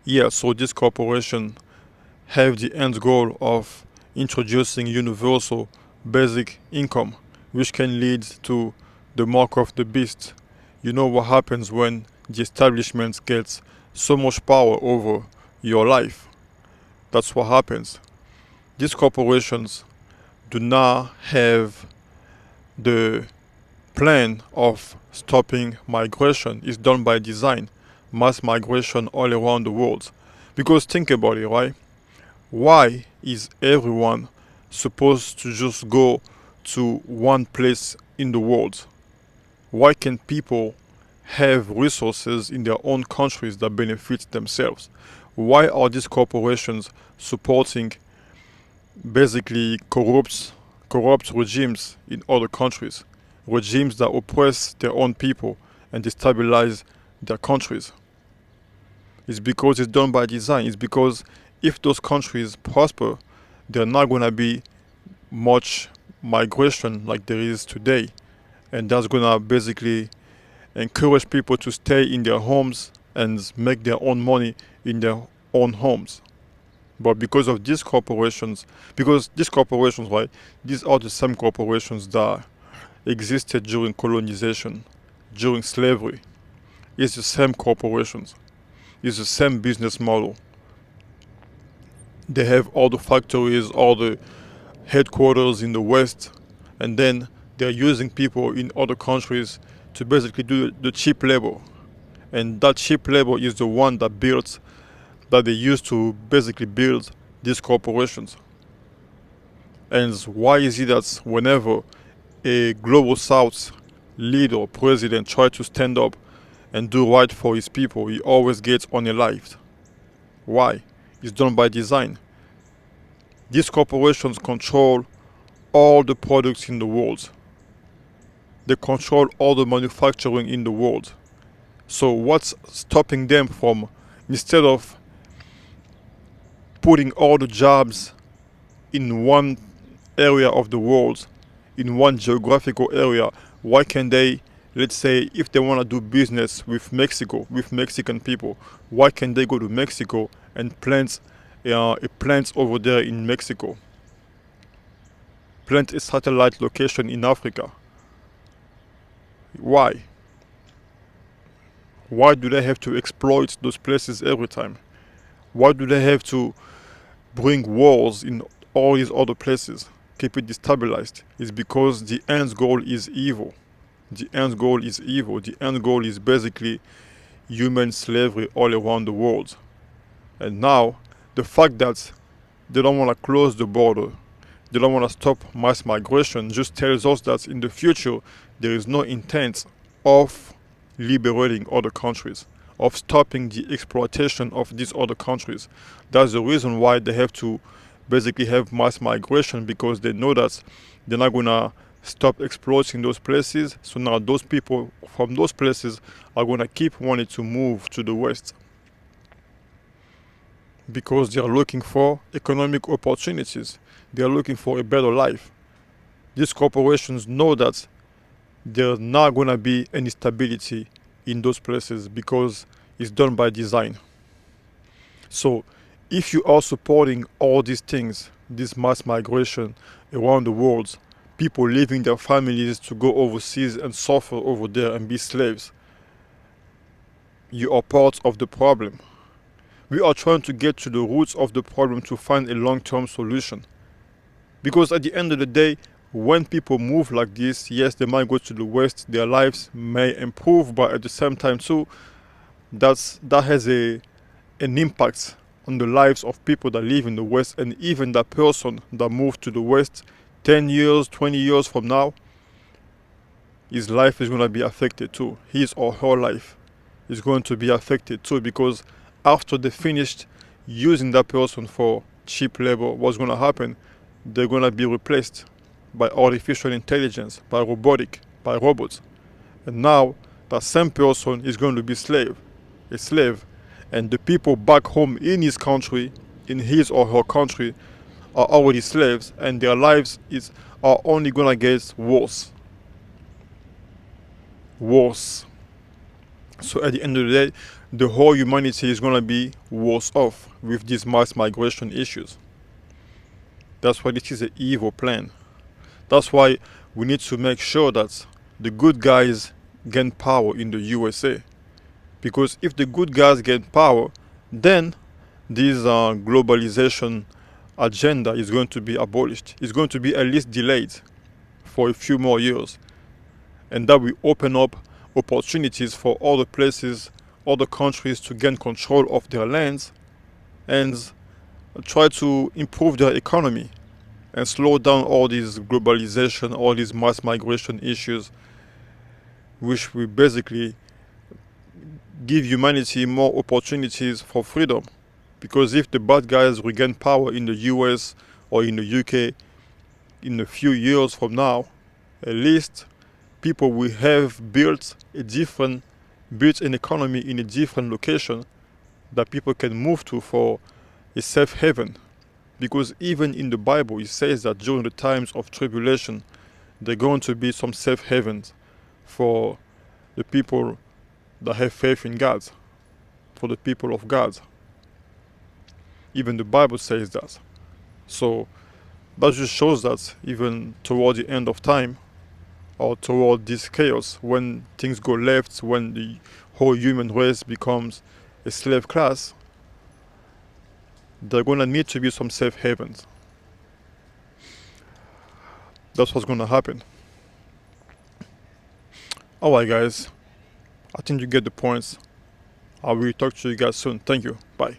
Yeah, so this corporation have the end goal of introducing universal basic income, which can lead to the mark of the beast. You know what happens when the establishment gets so much power over your life. That's what happens. These corporations do not have the plan of stopping migration. It's done by design. Mass migration all around the world. Because think about it, right? Why is everyone supposed to just go to one place in the world? Why can people have resources in their own countries that benefit themselves? Why are these corporations supporting basically corrupt regimes in other countries? Regimes that oppress their own people and destabilize their countries. It's because it's done by design. It's because if those countries prosper, there are not going to be much migration like there is today. And that's going to basically encourage people to stay in their homes and make their own money in their own homes. But because these corporations, right, these are the same corporations that existed during colonization, during slavery. It's the same corporations. It's the same business model. They have all the factories, all the headquarters in the West, and then they're using people in other countries to basically do the cheap labor. And that cheap labor is the one that they use to basically build these corporations. And why is it that whenever a global South leader or president tries to stand up and do right for his people, he always gets unalived? Why? It's done by design. These corporations control all the products in the world. They control all the manufacturing in the world. So what's stopping them from, instead of putting all the jobs in one area of the world, in one geographical area, why can they, let's say, if they want to do business with Mexico, with Mexican people, why can they go to Mexico and plant a plant over there in Mexico? Plant a satellite location in Africa. Why? Why do they have to exploit those places every time? Why do they have to bring wars in all these other places? Keep it destabilized. It's because the end goal is evil. The end goal is evil. The end goal is basically human slavery all around the world. And now, the fact that they don't want to close the border, they don't want to stop mass migration, just tells us that in the future there is no intent of liberating other countries, of stopping the exploitation of these other countries. That's the reason why they have to basically have mass migration, because they know that they're not gonna stop exploiting those places. So now those people from those places are gonna keep wanting to move to the West because they are looking for economic opportunities. They are looking for a better life. These corporations know that there's not going to be any stability in those places because it's done by design. So, if you are supporting all these things, this mass migration around the world, people leaving their families to go overseas and suffer over there and be slaves, you are part of the problem. We are trying to get to the roots of the problem to find a long-term solution. Because at the end of the day, when people move like this, yes, they might go to the West, their lives may improve, but at the same time too, that has an impact on the lives of people that live in the West, and even that person that moved to the West 10 years, 20 years from now, his life is going to be affected too. His or her life is going to be affected too, because after they finished using that person for cheap labor, what's going to happen? They're going to be replaced by artificial intelligence, by robots. And now that same person is going to be a slave. And the people back home in his country, in his or her country, are already slaves, and their lives are only going to get worse. Worse. So at the end of the day, the whole humanity is going to be worse off with these mass migration issues. That's why this is an evil plan. That's why we need to make sure that the good guys gain power in the USA. Because if the good guys gain power, then this globalization agenda is going to be abolished. It's going to be at least delayed for a few more years. And that will open up opportunities for other places, other countries to gain control of their lands and try to improve their economy and slow down all these globalization, all these mass migration issues, which will basically give humanity more opportunities for freedom. Because if the bad guys regain power in the US or in the UK in a few years from now, at least people will have built an economy in a different location that people can move to for a safe haven. Because even in the Bible it says that during the times of tribulation there are going to be some safe havens for the people that have faith in God, for the people of God. Even the Bible says that. So that just shows that even toward the end of time, or toward this chaos, when things go left, when the whole human race becomes a slave class, there are going to need to be some safe havens. That's what's going to happen. Alright guys, I think you get the points. I will talk to you guys soon. Thank you. Bye.